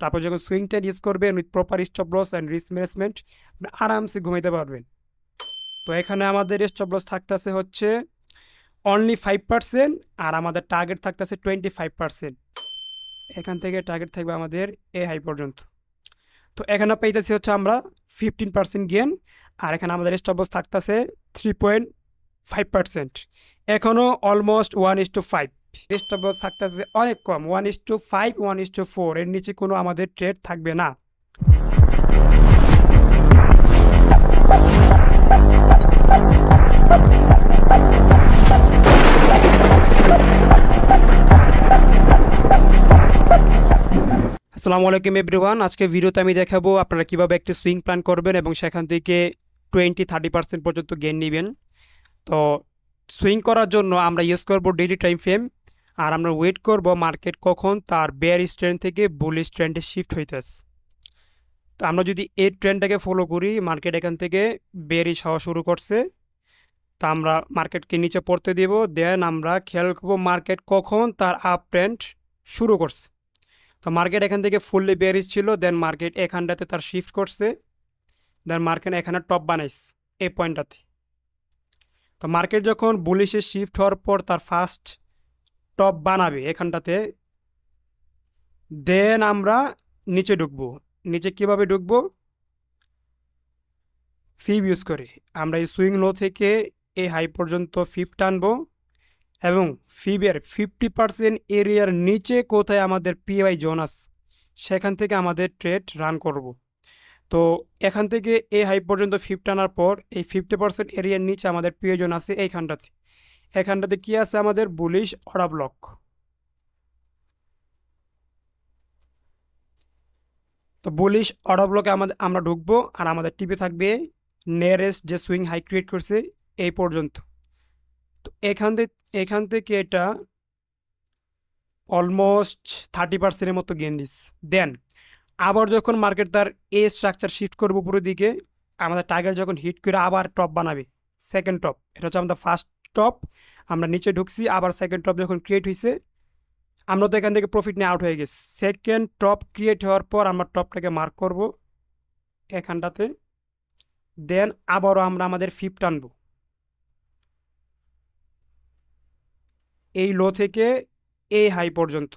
তারপর যখন swing trade use করবেন with proper stop loss and risk management, আরামসে ঘুমাইতে পারবেন। তো এখানে আমাদের স্টপ লস থাকতেছে হচ্ছে অনলি 5%, আর আমাদের টার্গেট থাকতেছে 25%। এখান থেকে টার্গেট থাকবে আমাদের এ হাই পর্যন্ত। তো এখানে পাইতেছি হচ্ছে আমরা 15% গেন, আর এখানে আমাদের স্টপ লস থাকতেছে 3.5%। এখনও অলমোস্ট 1:5। স্টপ লস থাকতেছে অনেক কম, 1:5, 1:4, এর নিচে কোনো আমাদের ট্রেড থাকবে না। আসসালামু আলাইকুম এভরিওয়ান, আজকে ভিডিওতে আমি দেখাবো আপনারা কিভাবে একটি সুইং প্ল্যান করবেন এবং সেখান থেকে 20-30% পর্যন্ত গেইন নেবেন। তো সুইং করার জন্য আমরা ইউজ করব ডেইলি টাইম ফ্রেম, আর আমরা ওয়েট করব মার্কেট কখন তার বেয়ার ট্রেন্ড থেকে বুলিশ ট্রেন্ডে শিফট হইতেছে। তো আমরা যদি এই ট্রেন্ডটাকে ফলো করি, মার্কেট এখান থেকে বেয়ারিশ হওয়া শুরু করছে, তো আমরা মার্কেটকে নিচে পড়তে দেব। দেন আমরা খেয়াল করবো মার্কেট কখন তার আপ ট্রেন্ড শুরু করছে। তো মার্কেট এখান থেকে ফুললি বেয়ারিশ ছিল, দেন মার্কেট এখানটাতে তার শিফট করছে, দেন মার্কেট এখানে টপ বানাইছে এই পয়েন্টটাতে। তো মার্কেট যখন বুলিশে শিফট হওয়ার পর তার ফার্স্ট টপ বানাবে এখানটাতে, দেন আমরা নিচে ঢুকবো। নিচে কিভাবে ঢুকবো? ফিব ইউজ করে আমরা এই সুইং লো থেকে এই হাই পর্যন্ত ফিব টানবো, এবং ফিবের 50% এরিয়ার নিচে কোথায় আমাদের পিওয়াই জোন আছে সেখান থেকে আমাদের ট্রেড রান করব। তো এখান থেকে এই হাই পর্যন্ত ফিব টানার পর এই 50% এরিয়ার নিচে আমাদের পিওয়াই জোন আছে এইখানটাতে। এখানটাতে কি আছে? আমাদের বুলিশ অর্ডার ব্লক। তো বুলিশ অর্ডার ব্লকে আমরা ঢুকবো, আর আমাদের টিপে থাকবে নিয়ারেস্ট যে সুইং হাই ক্রিয়েট করছে এই পর্যন্ত। তো এখান থেকে এটা অলমোস্ট 30%-এর মতো গেইন দিস। দেন আবার যখন মার্কেট তার এ স্ট্রাকচার শিফট করবো উপরের দিকে, আমাদের টার্গেট যখন হিট করে আবার টপ বানাবে, সেকেন্ড টপ, এটা হচ্ছে আমাদের ফার্স্ট টপ। আমরা নিচে ঢুকছি, আবার সেকেন্ড টপ যখন ক্রিয়েট হয়েছে, আমরা তো এখান থেকে প্রফিট নিয়ে আউট হয়ে গেছি। সেকেন্ড টপ ক্রিয়েট হওয়ার পর আমরা টপটাকে মার্ক করব এখানটাতে, দেন আবারও আমরা আমাদের ফিপ টানবো এই লো থেকে এই হাই পর্যন্ত।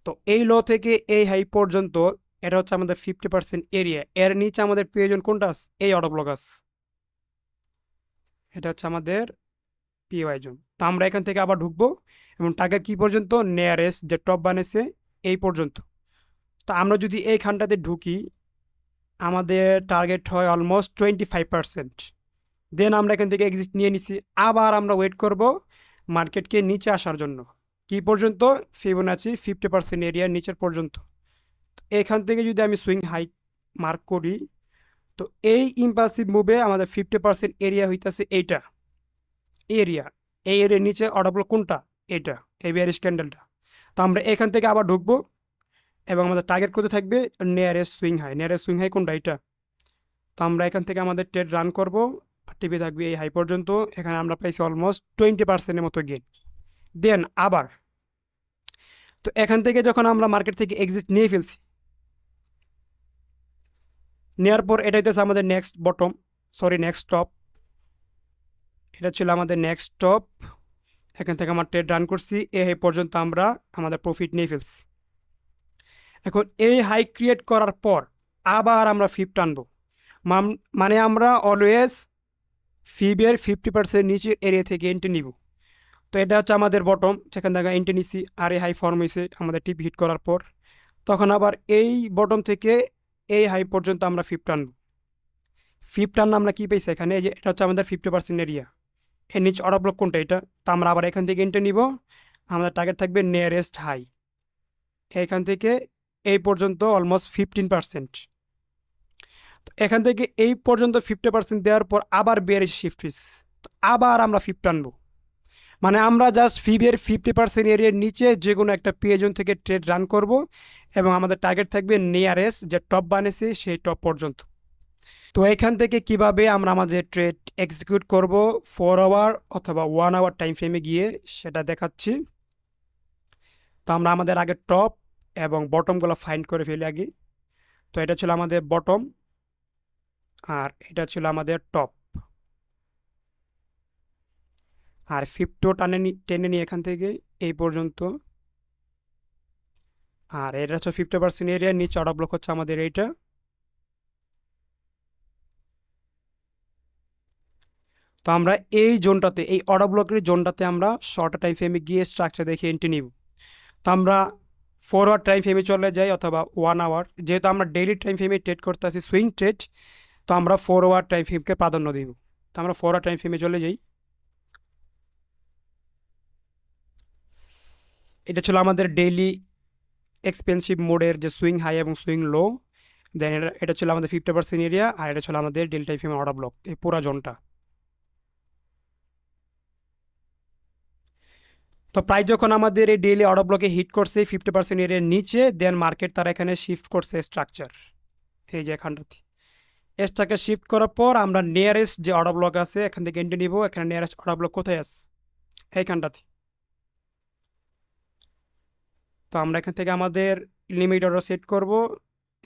তো এই লো থেকে এই হাই পর্যন্ত এটা হচ্ছে আমাদের 50% এরিয়া। এর নিচে আমাদের প্রয়োজন কোনটা আছে? এই অর্ডার ব্লক আছে, এটা হচ্ছে আমাদের পিওয়াই জোন। তো আমরা এখান থেকে আবার ঢুকবো এবং টার্গেট কি পর্যন্ত? নিয়ারেস্ট যে টপ বানিয়েছে এই পর্যন্ত। তো আমরা যদি এইখানটাতে ঢুকি, আমাদের টার্গেট হয় অলমোস্ট 25%। দেন আমরা এখান থেকে এক্সিট নিয়ে নিছি। আবার আমরা ওয়েট করব মার্কেটকে নিচে আসার জন্য। কি পর্যন্ত? ফিবোনাচি 50% এরিয়ার নিচের পর্যন্ত। এখান থেকে যদি আমি সুইং হাইট মার্ক করি, তো এই ইম্পালসিভ মুভে আমাদের 50% এরিয়া হইতেছে এইটা এরিয়া। এই এরিয়ার নিচে অর্ডার ব্লক কোনটা? এটা, এই বিয়ারিশ ক্যান্ডেলটা। তো আমরা এখান থেকে আবার ঢুকবো এবং আমাদের টার্গেট করতে থাকবে nearest swing high. Nearest swing high কোনটা? এটা। তো আমরা এখান থেকে আমাদের ট্রেড রান করবো, টিপে থাকবে এই হাই পর্যন্ত। এখানে আমরা পাইছি অলমোস্ট 20%-এর মতো গেন। দেন আবার তো এখান থেকে যখন আমরা মার্কেট থেকে এক্সিট নিয়ে ফেলছি, নেওয়ার পর এটা হইতেছে আমাদের next bottom, sorry next top. এটা ছিল আমাদের নেক্সট টপ। এখান থেকে আমার ট্রেড রান করছি এই হাই পর্যন্ত, আমরা আমাদের প্রফিট নিয়ে ফেলছি। এখন এই হাই ক্রিয়েট করার পর আবার আমরা ফিপ টানবো, মানে আমরা অলওয়েজ ফিবের 50% নিচে এরিয়া থেকে এন্ট্রি নিব। তো এটা হচ্ছে আমাদের বটম, সেখান থেকে এন্ট্রি নিছি, আর এই হাই ফর্ম হয়েছে আমাদের টিপ হিট করার পর। তখন আবার এই বটম থেকে এই হাই পর্যন্ত আমরা ফিপ টানবো। ফিপ টান আমরা কী পেয়েছি এখানে? এই যে এটা হচ্ছে আমাদের 50% এরিয়া, এর নিচে অর্ডার ব্লক কোনটা? এটা। তো আমরা আবার এখান থেকে এন্ট্রি নিব, আমাদের টার্গেট থাকবে নিয়ারেস্ট হাই, এখান থেকে এই পর্যন্ত অলমোস্ট 15%। তো এখান থেকে এই পর্যন্ত 50% দেওয়ার পর আবার বেয়ারিশ শিফট হয়েছে, তো আবার আমরা ফিপ টানবো। মানে আমরা জাস্ট ফিবের 50% এরিয়ার নিচে যে কোনো একটা পিএজন থেকে ট্রেড রান করব, এবং আমাদের টার্গেট থাকবে নিয়ারেস্ট যে টপ বানিয়েছে সেই টপ পর্যন্ত। তো এখান থেকে কিভাবে আমরা আমাদের ট্রেড এক্সিকিউট করব 4 আওয়ার অথবা 1 আওয়ার টাইম ফ্রেমে গিয়ে সেটা দেখাচ্ছি। তো আমরা আমাদের আগে টপ এবং বটমগুলো ফাইন্ড করে ফেলি আগে। তো এটা ছিল আমাদের বটম আর এটা ছিল আমাদের টপ। আর ফিফটিও টেনে নিই এখান থেকে এই পর্যন্ত। আর এটা হচ্ছে 50% এরিয়া, নিচে অর্ডার ব্লক হচ্ছে আমাদের এইটা। তো আমরা এই জোনটাতে, এই অর্ডার ব্লকের জোনটাতে আমরা শর্ট টাইম ফ্রেমে গিয়ে স্ট্রাকচার দেখে এন্ট্রি নিব। তো আমরা ফরওয়ার্ড টাইম ফ্রেমে চলে যাই অথবা 1 আওয়ার, যেহেতু আমরা ডেইলি টাইম ফ্রেমে ট্রেড করতে আসি সুইং ট্রেড, তো আমরা ফরওয়ার্ড টাইম ফ্রেমকে প্রাধান্য দিব। তো আমরা ফরওয়ার্ড টাইম ফ্রেমে চলে যাই। এটা ছিল আমাদের ডেইলি এক্সপেন্সিভ মোডের যে সুইং হাই এবং সুইং লো। দেন এটা ছিল আমাদের 50% এরিয়া, আর এটা ছিল আমাদের ডেইলি টাইম ফ্রেমের অর্ডার ব্লক, এই পুরো জোনটা। তো প্রায় যখন আমাদের এই ডেইলি অর্ডার ব্লকে হিট করছে 50% এরিয়ার নিচে, দেন মার্কেট তারা এখানে শিফট করছে স্ট্রাকচার, এই যে এখানটাতে এসটাকে শিফট করার পর আমরা নিয়ারেস্ট যে অর্ডার ব্লক আছে এখান থেকে এন্ট্রি নিব। এখানে নিয়ারেস্ট অর্ডার ব্লক কোথায় আছে? এইখানটাতে। তো আমরা এখান থেকে আমাদের লিমিট অর্ডার সেট করব,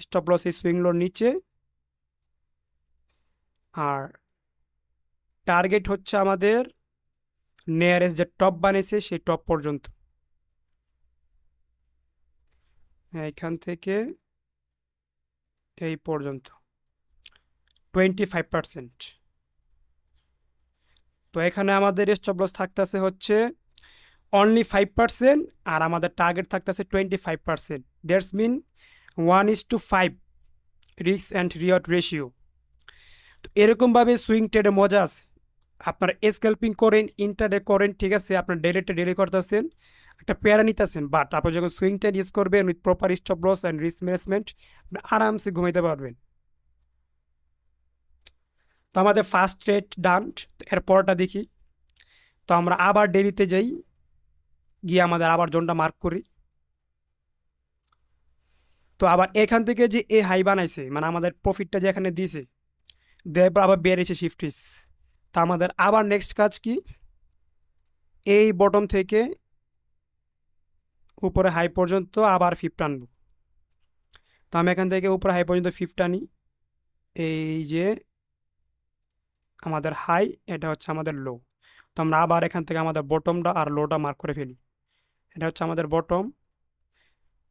স্টপ লস এই সুইং লোর নিচে, আর টার্গেট হচ্ছে আমাদের নিয়ারেস্ট যে টপ বানিয়েছে সেই টপ পর্যন্ত। এইখান থেকে এই পর্যন্ত 25%। তো এখানে আমাদের স্টপ লস থাকতেছে হচ্ছে অনলি 5%, আর আমাদের টার্গেট থাকতেছে 25%। That's mean 1:5 risk and reward ratio. তো এরকমভাবে সুইং ট্রেডে মজা আছে। আপনার স্ক্যাল্পিং করেন, ইন্টারডে করেন, ঠিক আছে, আপনার ডেলিটা ডেলি করতেছেন, একটা প্যারা নিতেছেন, বাট আপনি যখন সুইং ট্রেড ইউজ করবেন with proper stop loss and risk management, আপনি আরামসে ঘুমাইতে পারবেন। তো আমাদের ফার্স্ট ট্রেড ডান, এরপরটা দেখি। তো আমরা আবার ডেলিতে যাই, গিয়ে আমাদের আবার জোনটা মার্ক করি। তো আবার এখান থেকে যে এ হাই বানাইছে, মানে আমাদের প্রফিটটা যে এখানে দিয়েছে, দেওয়ার পর আবার বেড়েছে শিফট হিস। তা আমাদের আবার নেক্সট কাজ কি? এই বটম থেকে উপরে হাই পর্যন্ত আবার 50 আনবো। তো আমি এখান থেকে উপরে হাই পর্যন্ত 50 আনি। এই যে আমাদের হাই, এটা হচ্ছে আমাদের লো। তো আমরা আবার এখান থেকে আমাদের বটমটা আর লোটা মার্ক করে ফেলি। এটা হচ্ছে আমাদের বটম,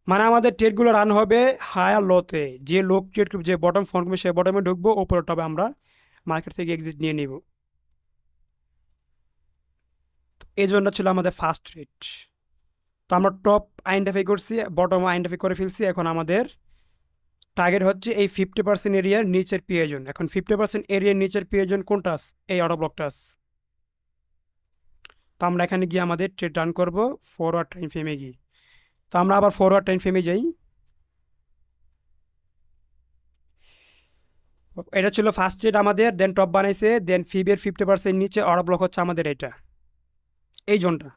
মানে আমাদের ট্রেডগুলো রান হবে হাই আর লোতে। যে লো ট্রেড, যে বটম ফোন করবে সে বটমে ঢুকবো, উপরে টপে আমরা মার্কেট থেকে এক্সিট নিয়ে নিব। এই জন্য ছিল আমাদের ফার্স্ট ট্রেড। তো আমরা টপ আইডেন্টিফাই করছি, বটম আইডেন্টিফাই করে ফেলছি। এখন আমাদের টার্গেট হচ্ছে এই 50% এরিয়ার নিচের পিএ জোন। এখন 50% এরিয়ার নিচের পিএ জোন কোনটা? এই অর্ডার ব্লকটা। তো আমরা এখানে গিয়ে আমাদের ট্রেড রান করবো ফরওয়ার্ড টাইম ফ্রেমে গিয়ে। তো আমরা আবার ফরওয়ার্ড টাইম ফ্রেমে যাই। এটা ছিল ফার্স্ট ট্রেড আমাদের, দেন টপ বানাইছে, দেন ফিবের 50% নিচে অর্ডার ব্লক হচ্ছে আমাদের এটা, এই জোনটা।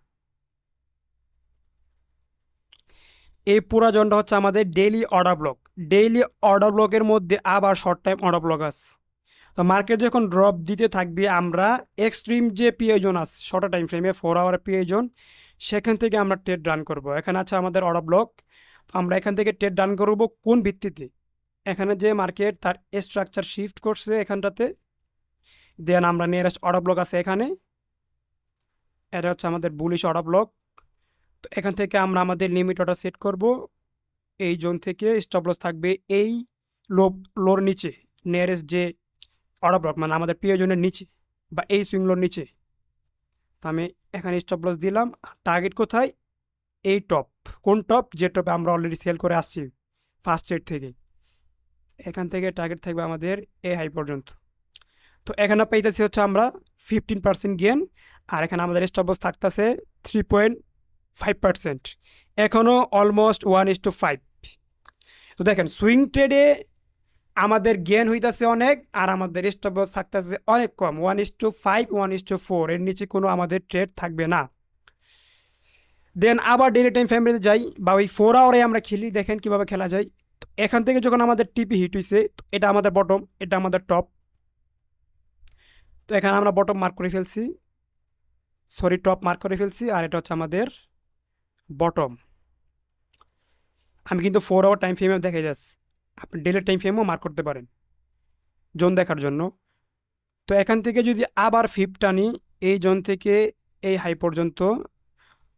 এই পুরো জোনটা হচ্ছে আমাদের daily order block. Daily order ব্লকের মধ্যে আবার শর্ট টাইম অর্ডার ব্লক আছে। তো মার্কেট যখন ড্রপ দিতে থাকবে, আমরা এক্সট্রিম যে পিএ জোন আছে শর্ট টাইম ফ্রেমে 4 আওয়ার পিএ জোন, সেখান থেকে আমরা ট্রেড রান করব। এখানে আছে আমাদের অর্ডার ব্লক। তো আমরা এখান থেকে ট্রেড রান করব কোন ভিত্তিতে? এখানে যে মার্কেট তার স্ট্রাকচার শিফট করছে এখানটাতে, দেন আমরা নিয়ারেস্ট অর্ডার ব্লক আছে এখানে, এটা হচ্ছে আমাদের বুলিশ অর্ডার ব্লক। তো এখান থেকে আমরা আমাদের লিমিট অর্ডার সেট করব। এই জোন থেকে স্টপ লস থাকবে এই লো, লোর নিচে, নিয়ারেস্ট যে অর্ডার ব্লক, মানে আমাদের পিএ জোনের নিচে বা এই সুইং লোর নিচে। তো আমি এখানে স্টপ লস দিলাম। টার্গেট কোথায়? এই টপ। কোন টপ? যে টপে আমরা অলরেডি সেল করে আসছি ফার্স্ট ট্রেড থেকে। এখান থেকে টার্গেট থাকবে আমাদের এ হাই পর্যন্ত। তো এখানে পাইতেছি হচ্ছে আমরা 15% গেন, আর এখানে আমাদের স্টপ লস থাকতেছে 3.5%। এখনও অলমোস্ট 1:5। তো দেখেন সুইং ট্রেডে আমাদের গেন হইতেছে অনেক, আর আমাদের স্টপ লস থাকতেছে অনেক কম, 1:5, 1:4, এর নিচে কোনো আমাদের ট্রেড থাকবে না। দেন আবার ডেইলি টাইম ফ্রেমে যাই, বা ওই 4 আওয়ারে আমরা খেলি, দেখেন কিভাবে খেলা যায়। তো এখান থেকে যখন আমাদের টিপি হিট হয়েছে, এটা আমাদের বটম, এটা আমাদের টপ। তো এখানে আমরা বটম মার্ক করে ফেলছি, সরি টপ মার্ক করে ফেলছি, আর এটা হচ্ছে আমাদের বটম। আমি কিন্তু 4 আওয়ার টাইম ফ্রেমে দেখে যাচ্ছি, আপনি ডেলি টাইম ফ্রেমও মার্ক করতে পারেন জোন দেখার জন্য। তো এখান থেকে যদি আবার ফিফ টানি, এই জোন থেকে এই হাই পর্যন্ত,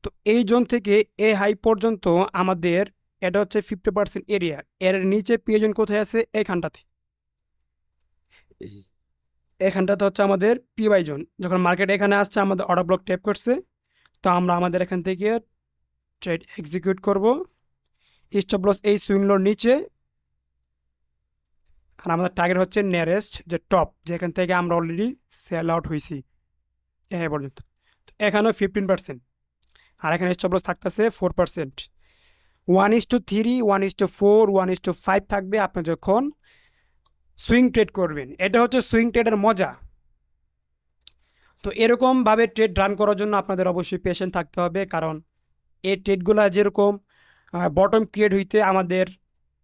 তো এই জোন থেকে এই হাই পর্যন্ত আমাদের এটা হচ্ছে 50% এরিয়া। এর নিচে পিএজন কোথায় আছে? এইখানটাতে, এখানটাতে হচ্ছে আমাদের পিওয়াই জোন। যখন মার্কেট এখানে আসছে, আমাদের অর্ডার ব্লক ট্যাপ করছে, তো আমরা আমাদের এখান থেকে ট্রেড এক্সিকিউট করব। স্টপ লস এই সুইং লোর নিচে, আর আমাদের টার্গেট হচ্ছে নিয়ারেস্ট যে টপ, যেখান থেকে আমরা অলরেডি সেল আউট হয়েছি এই পর্যন্ত। এখানেও 15%, আর এখানে স্টপ লস থাকতেছে 4%। 1:3, 1:4, 1:5 থাকবে আপনি যখন সুইং ট্রেড করবেন। এটা হচ্ছে সুইং ট্রেডের মজা। তো এরকমভাবে ট্রেড রান করার জন্য আপনাদের অবশ্যই পেশেন্ট থাকতে হবে, কারণ এই ট্রেডগুলো যেরকম বটম ক্রিয়েট হইতে আমাদের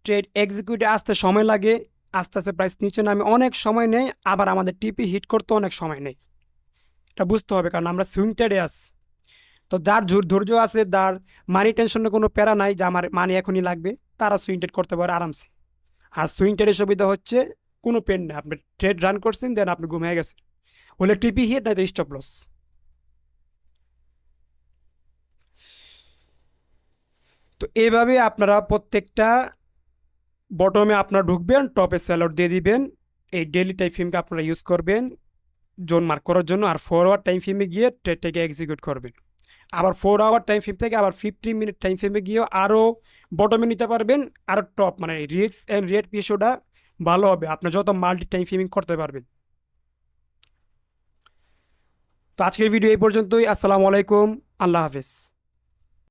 ট্রেড এক্সিকিউটে আসতে সময় লাগে, আস্তে আস্তে প্রাইস নিচে নামে অনেক সময় নেই, আবার আমাদের টিপি হিট করতে অনেক সময় নেই। এটা বুঝতে হবে, কারণ আমরা সুইং ট্রেডে আছি। তো যার ধৈর্য আছে, যার মানি টেনশনের কোনো প্যারা নাই যে আমার মানি এখনই লাগবে, তারা সুইং ট্রেড করতে পারে আরামসে। আর সুইং ট্রেডের সুবিধা হচ্ছে কোনো পেন নেই, আপনি ট্রেড রান করছেন, দেন আপনি ঘুমিয়ে গেছেন, হলে টিপি হিট নাই তো স্টপ লস। তো এইভাবে আপনারা প্রত্যেকটা বটমে আপনারা ঢুকবেন, টপে সেলর দিয়ে দিবেন। এই ডেলি টাইম ফ্রেমকে আপনারা ইউজ করবেন জোন মার্ক করার জন্য, আর 4 আওয়ার টাইম ফ্রেমে গিয়ে ট্রেডটাকে এক্সিকিউট করবেন। আবার 4 আওয়ার টাইম ফ্রেম থেকে আবার 15 মিনিট টাইম ফ্রেমে গিয়েও আরও বটমে নিতে পারবেন, আরও টপ, মানে রিস্ক অ্যান্ড রেট রেশিওটা ভালো হবে, আপনার যত মাল্টি টাইম ফ্রেমিং করতে পারবেন। তো আজকের ভিডিও এই পর্যন্তই। আসসালামু আলাইকুম, আল্লাহ হাফেজ।